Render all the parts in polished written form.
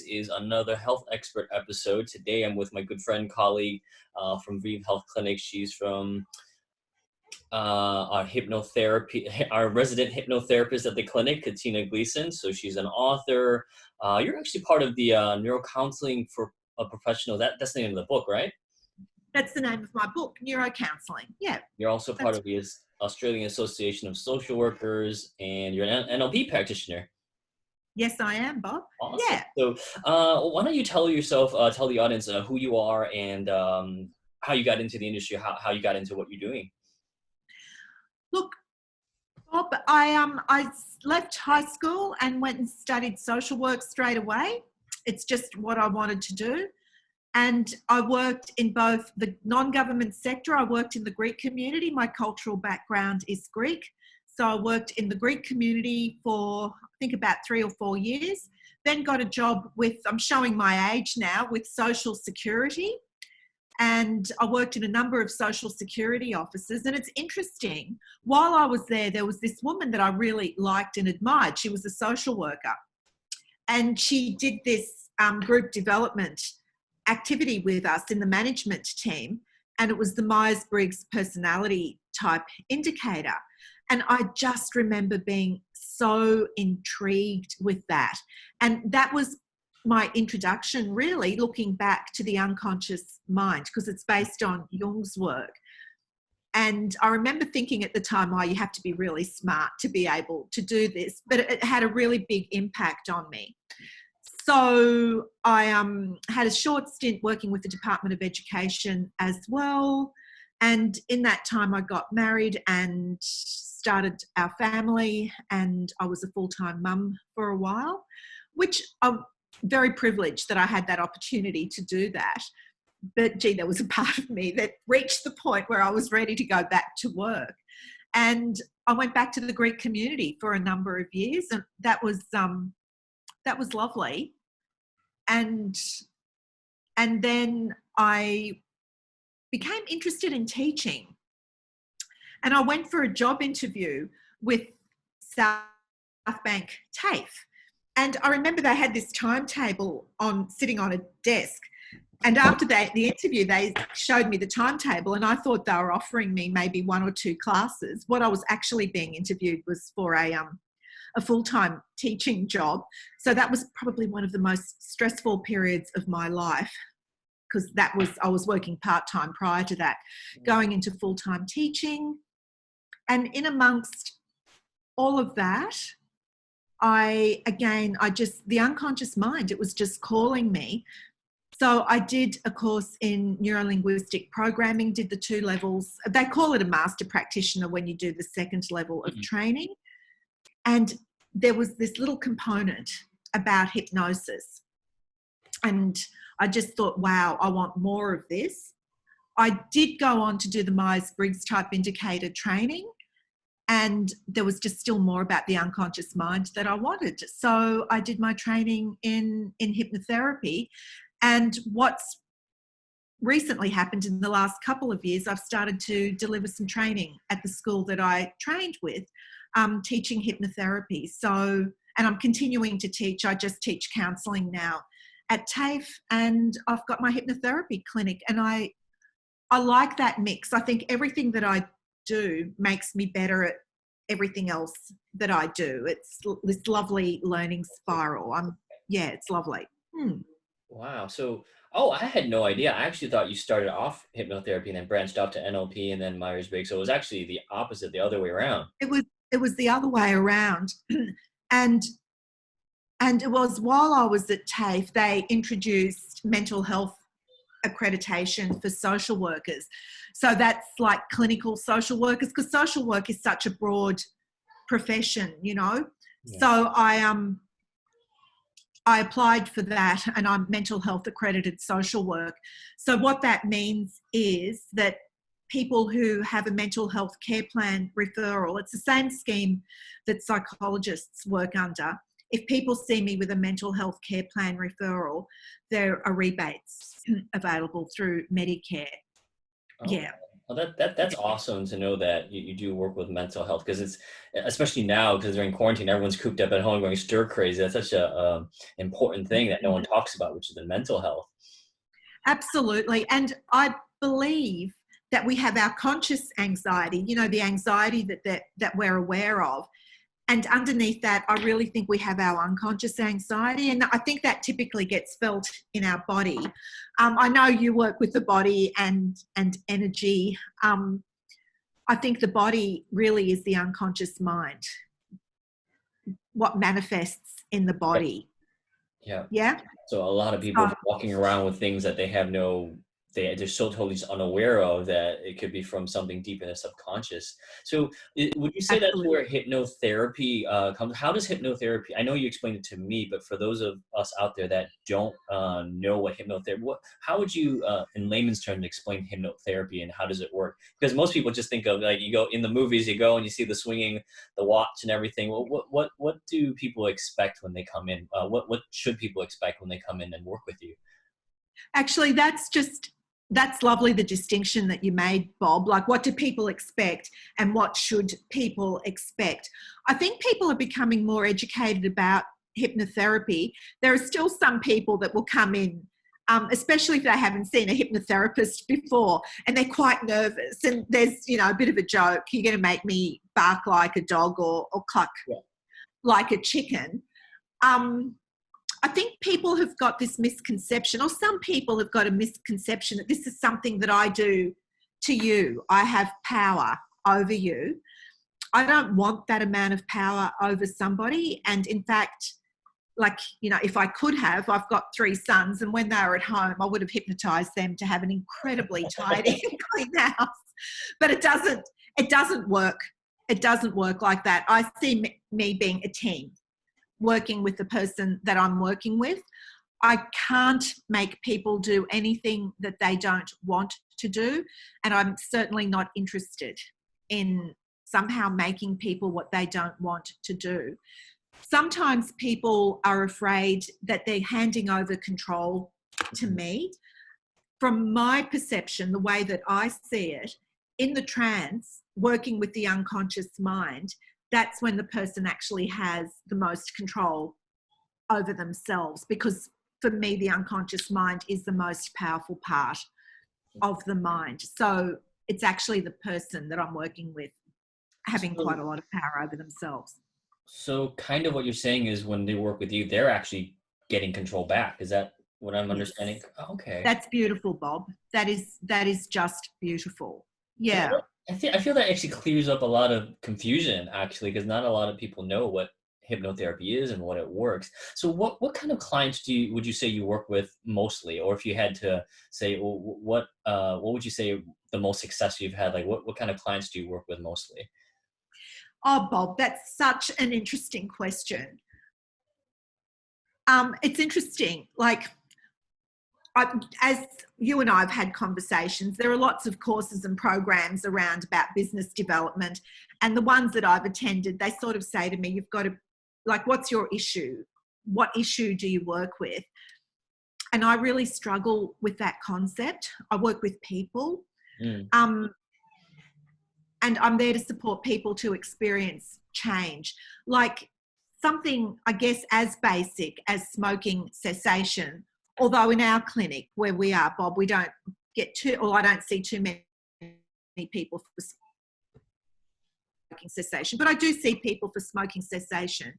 is another health expert episode. Today I'm with my good friend, colleague from Vive Health Clinic. She's from our resident hypnotherapist at the clinic, Katina Gleeson. So she's an author. You're actually part of the neurocounseling for a professional. That's the name of the book, right? That's the name of my book, Neurocounseling. Yeah. You're also part of the Australian Association of Social Workers, and you're an NLP practitioner. Yes, I am, Bob. Awesome. Yeah. So why don't you tell the audience who you are and how you got into the industry, how you got into what you're doing. Look, Bob, I left high school and went and studied social work straight away. It's just what I wanted to do. And I worked in both the non-government sector. I worked in the Greek community. My cultural background is Greek. So I worked in the Greek community for, I think, about 3 or 4 years. Then got a job with, I'm showing my age now, with Social Security. And I worked in a number of Social Security offices. And it's interesting, while I was there was this woman that I really liked and admired. She was a social worker. And she did this group development activity with us in the management team, and it was the Myers-Briggs personality type indicator. And I just remember being so intrigued with that. And that was my introduction, really, looking back to the unconscious mind, because it's based on Jung's work. And I remember thinking at the time, oh, you have to be really smart to be able to do this, but it had a really big impact on me. So I had a short stint working with the Department of Education as well. And in that time, I got married and started our family, and I was a full-time mum for a while, which I'm very privileged that I had that opportunity to do that. But gee, there was a part of me that reached the point where I was ready to go back to work. And I went back to the Greek community for a number of years, and that was lovely. And then I became interested in teaching. And I went for a job interview with South Bank TAFE. And I remember they had this timetable sitting on a desk. And after the interview, they showed me the timetable, and I thought they were offering me maybe 1 or 2 classes. What I was actually being interviewed was for a full-time teaching job. So that was probably one of the most stressful periods of my life, because I was working part-time prior to that, going into full-time teaching. And in amongst all of that, the unconscious mind, it was just calling me. So I did a course in neuro-linguistic programming, did the 2 levels. They call it a master practitioner when you do the 2nd level of training. And there was this little component about hypnosis. And I just thought, wow, I want more of this. I did go on to do the Myers-Briggs type indicator training, and there was just still more about the unconscious mind that I wanted. So I did my training in hypnotherapy. And what's recently happened in the last couple of years, I've started to deliver some training at the school that I trained with, teaching hypnotherapy. So, and I'm continuing to teach. I just teach counselling now at TAFE, and I've got my hypnotherapy clinic, and I like that mix. I think everything that I do makes me better at everything else that I do. It's this lovely learning spiral. It's lovely. Wow. So, I had no idea. I actually thought you started off hypnotherapy and then branched out to NLP and then Myers-Briggs. So it was actually the opposite, the other way around. It was the other way around. And it was while I was at TAFE, they introduced mental health accreditation for social workers. So that's like clinical social workers, because social work is such a broad profession, you know. Yeah. So I applied for that, and I'm mental health accredited social work. So what that means is that people who have a mental health care plan referral, it's the same scheme that psychologists work under. If people see me with a mental health care plan referral, there are rebates available through Medicare. Oh. Yeah. Well, that's awesome to know that you do work with mental health, because it's, especially now because during quarantine everyone's cooped up at home going stir crazy. That's such a important thing that no one talks about, which is the mental health. Absolutely. And I believe that we have our conscious anxiety, you know, the anxiety that we're aware of. And underneath that, I really think we have our unconscious anxiety. And I think that typically gets felt in our body. I know you work with the body and energy. I think the body really is the unconscious mind, what manifests in the Right. body. Yeah. Yeah. So a lot of people walking around with things that they have they're so totally just unaware of, that it could be from something deep in their subconscious. So would you say that's Absolutely. where hypnotherapy comes? How does hypnotherapy, I know you explained it to me, but for those of us out there that don't know what hypnotherapy, how would you, in layman's terms, explain hypnotherapy and how does it work? Because most people just think of, like, you go in the movies, you go and you see the swinging, the watch and everything. Well, what do people expect when they come in? What should people expect when they come in and work with you? Actually, that's lovely, the distinction that you made, Bob. Like, what do people expect and what should people expect? I think people are becoming more educated about hypnotherapy. There are still some people that will come in, especially if they haven't seen a hypnotherapist before, and they're quite nervous. And there's, you know, a bit of a joke. You're going to make me bark like a dog or cluck Yeah. like a chicken. I think people have got this misconception, or some people have got a misconception, that this is something that I do to you. I have power over you. I don't want that amount of power over somebody. And in fact, like, you know, if I could have, I've got 3 sons, and when they were at home, I would have hypnotized them to have an incredibly tidy and clean house. But it doesn't work. It doesn't work like that. I see me being a team, working with the person that I'm working with. I can't make people do anything that they don't want to do. And I'm certainly not interested in somehow making people what they don't want to do. Sometimes people are afraid that they're handing over control to me. From my perception, the way that I see it, in the trance, working with the unconscious mind, that's when the person actually has the most control over themselves, because for me, the unconscious mind is the most powerful part of the mind. So it's actually the person that I'm working with having quite So, a lot of power over themselves. so kind of what you're saying is when they work with you, they're actually getting control back. Is that what I'm Yes. understanding? Oh, okay. That's beautiful, Bob. That is just beautiful. And Yeah. I feel that actually clears up a lot of confusion, actually, because not a lot of people know what hypnotherapy is and what it works. So what kind of clients would you say you work with mostly? Or if you had to say, well, what would you say the most success you've had? Like what kind of clients do you work with mostly? Oh, Bob, that's such an interesting question. It's interesting. Like, as you and I have had conversations, there are lots of courses and programs around about business development. And the ones that I've attended, they sort of say to me, you've got to, like, what's your issue? What issue do you work with? And I really struggle with that concept. I work with people. Mm. Um, and I'm there to support people to experience change. Like something, I guess, as basic as smoking cessation. Although in our clinic where we are, Bob, we don't get too, or I don't see too many people for smoking cessation, but I do see people for smoking cessation.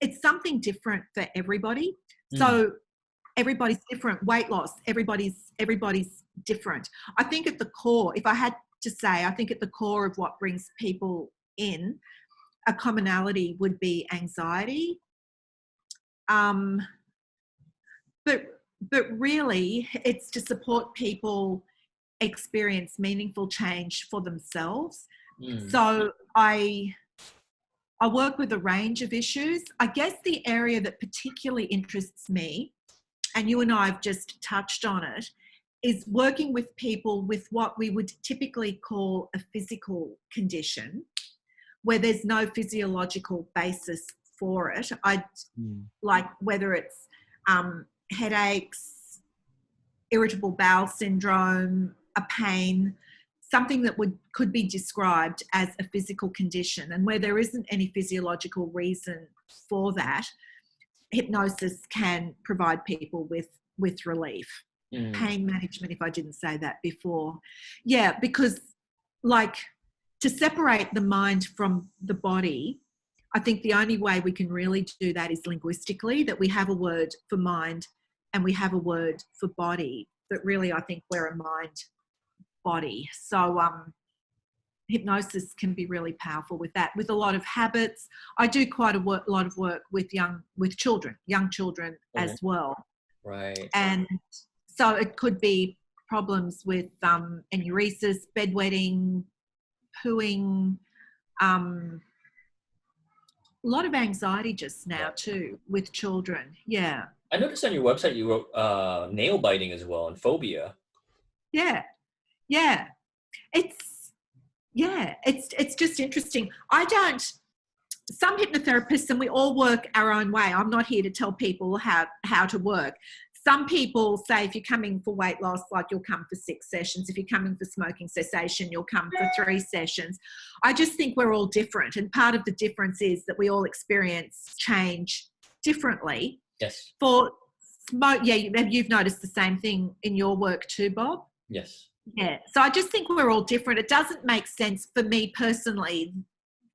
It's something different for everybody. Mm. So everybody's different. Weight loss, everybody's different. I think at the core, if I had to say, I think at the core of what brings people in, a commonality would be anxiety. But really, it's to support people experience meaningful change for themselves. Mm. So I work with a range of issues. I guess the area that particularly interests me, and you and I have just touched on it, is working with people with what we would typically call a physical condition, where there's no physiological basis for it. Like whether it's headaches, irritable bowel syndrome, a pain, something that could be described as a physical condition, and where there isn't any physiological reason for that, hypnosis can provide people with relief. Pain management, if I didn't say that before. Yeah, because like to separate the mind from the body, I think the only way we can really do that is linguistically, that we have a word for mind and we have a word for body, but really I think we're a mind body. So hypnosis can be really powerful with that, with a lot of habits. I do quite a lot of work with young children as well. Right. And so it could be problems with enuresis, bedwetting, pooing, a lot of anxiety just now too with children. Yeah. I noticed on your website you wrote nail biting as well and phobia. Yeah. Yeah. It's just interesting. Some hypnotherapists, and we all work our own way. I'm not here to tell people how to work. Some people say if you're coming for weight loss, like you'll come for 6 sessions. If you're coming for smoking cessation, you'll come for 3 sessions. I just think we're all different. And part of the difference is that we all experience change differently. Yes. For smoke, yeah, you've noticed the same thing in your work too, Bob? Yes. Yeah. So I just think we're all different. It doesn't make sense for me personally,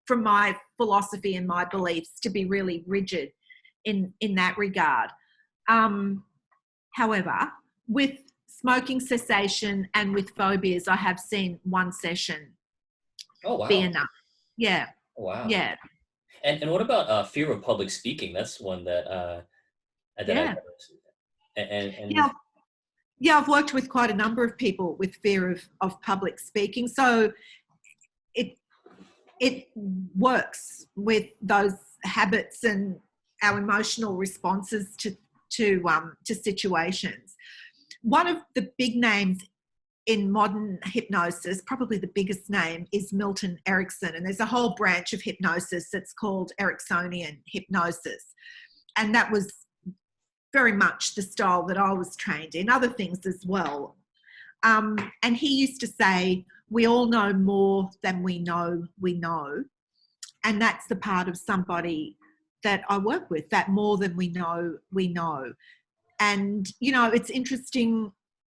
from my philosophy and my beliefs, to be really rigid in that regard. However, with smoking cessation and with phobias, I have seen 1 session be enough. Yeah. Oh, wow. Yeah. And what about fear of public speaking? That's one that Yeah. and Yeah, I've worked with quite a number of people with fear of public speaking. So it works with those habits and our emotional responses to situations. One of the big names in modern hypnosis, probably the biggest name, is Milton Erickson. And there's a whole branch of hypnosis that's called Ericksonian hypnosis. And that was very much the style that I was trained in, other things as well. And he used to say, we all know more than we know we know. And that's the part of somebody that I work with, that more than we know we know. And, you know, it's interesting,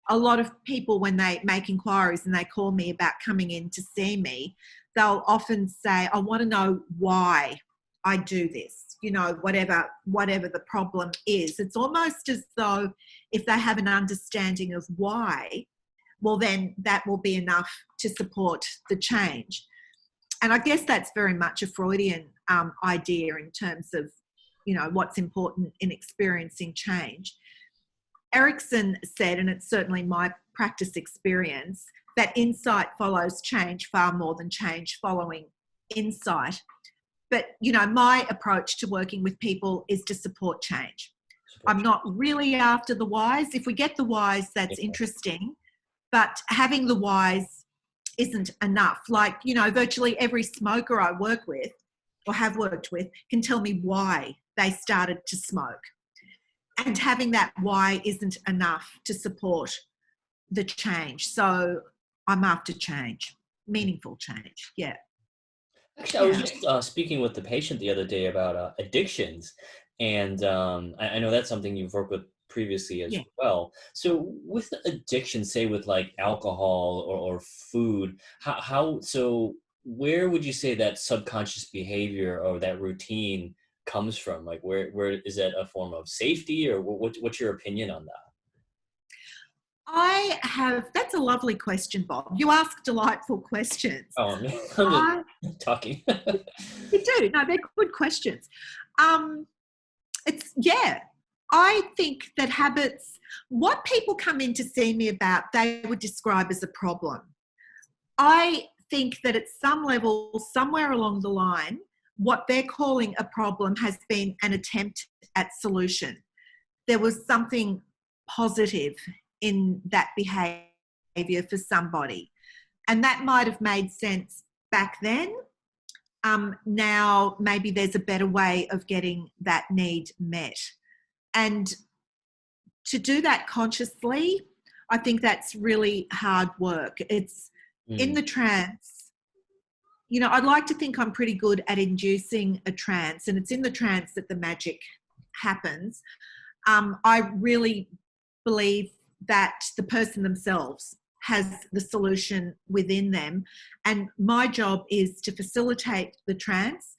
a lot of people, when they make inquiries and they call me about coming in to see me, they'll often say, I want to know why I do this, you know, whatever the problem is. It's almost as though if they have an understanding of why, well, then that will be enough to support the change. And I guess that's very much a Freudian idea in terms of, you know, what's important in experiencing change. Erickson said, and it's certainly my practice experience, that insight follows change far more than change following insight. But, you know, my approach to working with people is to support change. I'm not really after the whys. If we get the whys, that's interesting. But having the whys isn't enough. Like, you know, virtually every smoker I work with or have worked with can tell me why they started to smoke. And having that why isn't enough to support the change. So I'm after change, meaningful change. Yeah. Actually, I was just speaking with the patient the other day about addictions. And I know that's something you've worked with previously as well. So with addiction, say with like alcohol or food, so where would you say that subconscious behavior or that routine comes from? Like where is that a form of safety, or what's your opinion on that? That's a lovely question, Bob. You ask delightful questions. Oh, I'm just talking. You do. No, they're good questions. I think that habits, what people come in to see me about, they would describe as a problem. I think that at some level, somewhere along the line, what they're calling a problem has been an attempt at solution. There was something positive in that behaviour for somebody. And that might have made sense back then. Now maybe there's a better way of getting that need met. And to do that consciously, I think that's really hard work. It's in the trance, I'd like to think I'm pretty good at inducing a trance, and it's in the trance that the magic happens. I really believe that the person themselves has the solution within them, and my job is to facilitate the trance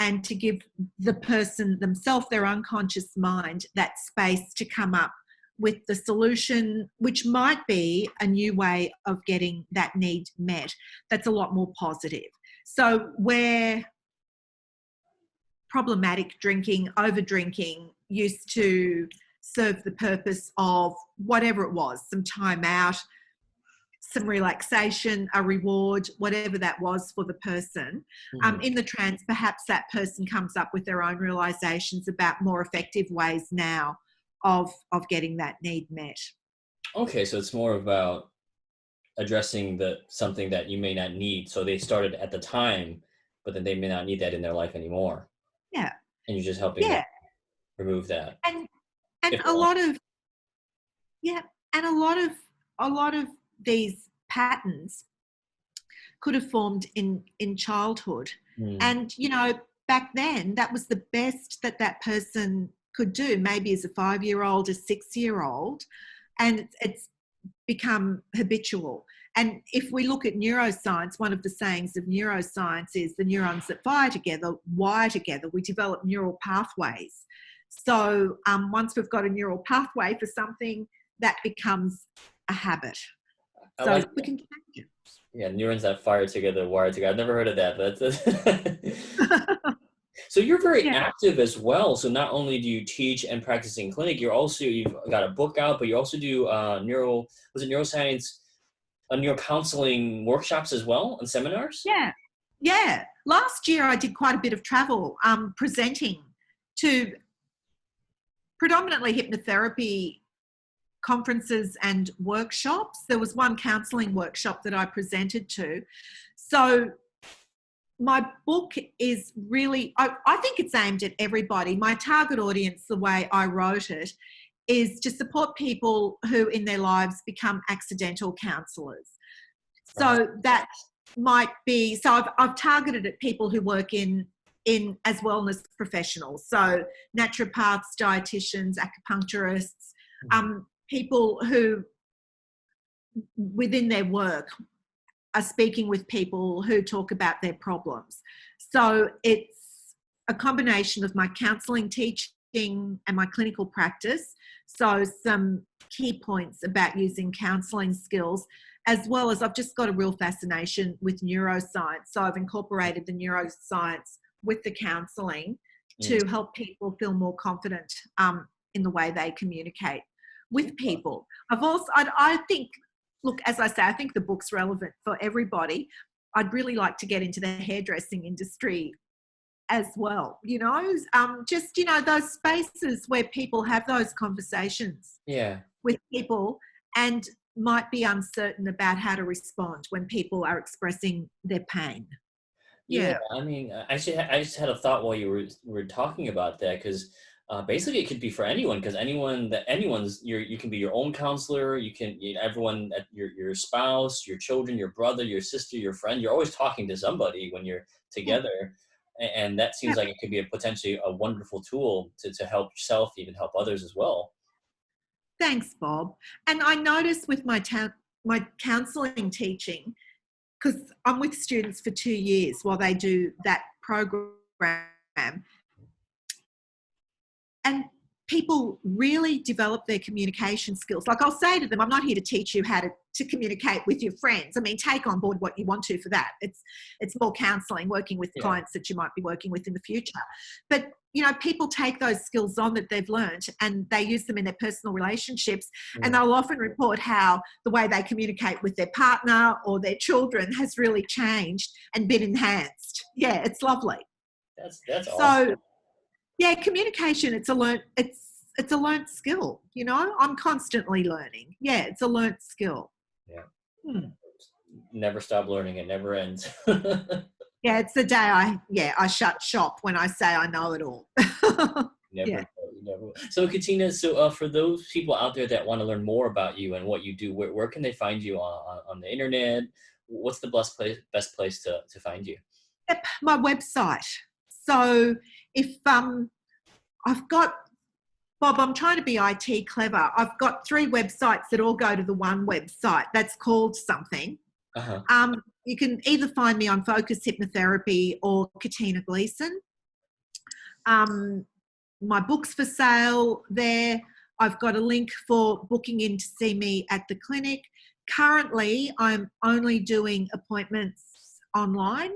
and to give the person themselves, their unconscious mind, that space to come up with the solution, which might be a new way of getting that need met that's a lot more positive. So where problematic drinking, over drinking used to serve the purpose of whatever it was, some time out, some relaxation, a reward, whatever that was for the person. In the trance, perhaps that person comes up with their own realizations about more effective ways now of getting that need met. Okay, so it's more about addressing something that you may not need. So they started at the time, but then they may not need that in their life anymore. Yeah. And you're just helping them remove that. And a lot of a lot of these patterns could have formed in childhood. And back then that was the best that person could do, maybe as a 5-year-old, a 6-year-old, and it's become habitual. And if we look at neuroscience, one of the sayings of neuroscience is the neurons that fire together wire together. We develop neural pathways. So once we've got a neural pathway for something, that becomes a habit. So we can change it. Yeah, neurons that fire together, wire together. I've never heard of that, but so you're very active as well. So not only do you teach and practice in clinic, you've got a book out, but you also do neuroscience, neuro counseling workshops as well and seminars? Yeah. Last year I did quite a bit of travel, presenting to predominantly hypnotherapy conferences and workshops. There was one counselling workshop that I presented to. So my book is really, I think it's aimed at everybody. My target audience, the way I wrote it, is to support people who in their lives become accidental counsellors. So that might be, so I've targeted at people who work in as wellness professionals. So naturopaths, dietitians, acupuncturists, people who within their work are speaking with people who talk about their problems. So it's a combination of my counselling, teaching and my clinical practice. So some key points about using counselling skills, as well as I've just got a real fascination with neuroscience. So I've incorporated the neuroscience with the counselling to help people feel more confident in the way they communicate with people. I think, look, as I say, I think the book's relevant for everybody. I'd really like to get into the hairdressing industry as well, those spaces where people have those conversations with people and might be uncertain about how to respond when people are expressing their pain. Yeah, I mean, I just had a thought while you were talking about that, because basically it could be for anyone, because you can be your own counselor. You can, everyone, your spouse, your children, your brother, your sister, your friend. You're always talking to somebody when you're together, and that seems like it could be potentially a wonderful tool to help yourself, even help others as well. Thanks, Bob. And I noticed with my counselling teaching, because I'm with students for 2 years while they do that program, and people really develop their communication skills. Like I'll say to them, I'm not here to teach you how to communicate with your friends. I mean, take on board what you want to for that. It's more counselling, working with clients that you might be working with in the future. But, people take those skills on that they've learned and they use them in their personal relationships, and they'll often report how the way they communicate with their partner or their children has really changed and been enhanced. Yeah, it's lovely. That's awesome. So, communication, it's a learnt skill, I'm constantly learning. Yeah, it's a learnt skill. Yeah. Never stop learning. It never ends. Yeah, it's the day I shut shop when I say I know it all. Never. So Katina, for those people out there that want to learn more about you and what you do, where can they find you on the internet? what's the best place to find you? Yep, my website. So if I've got, Bob, I'm trying to be IT clever. I've got 3 websites that all go to the one website. That's called something. Uh-huh. You can either find me on Focus Hypnotherapy or Katina Gleeson. My book's for sale there. I've got a link for booking in to see me at the clinic. Currently, I'm only doing appointments online.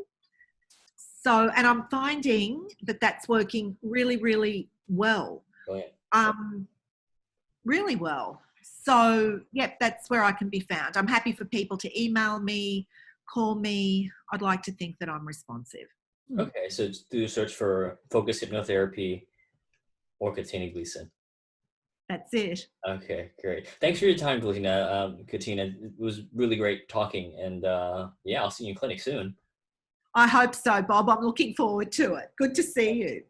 So, and I'm finding that that's working really, really well. Brilliant. Really well. So, yep, that's where I can be found. I'm happy for people to email me, call me. I'd like to think that I'm responsive. Okay, so do a search for Focus Hypnotherapy or Katina Gleeson. That's it. Okay, great. Thanks for your time, Katina. It was really great talking, and yeah, I'll see you in clinic soon. I hope so, Bob. I'm looking forward to it. Good to see you.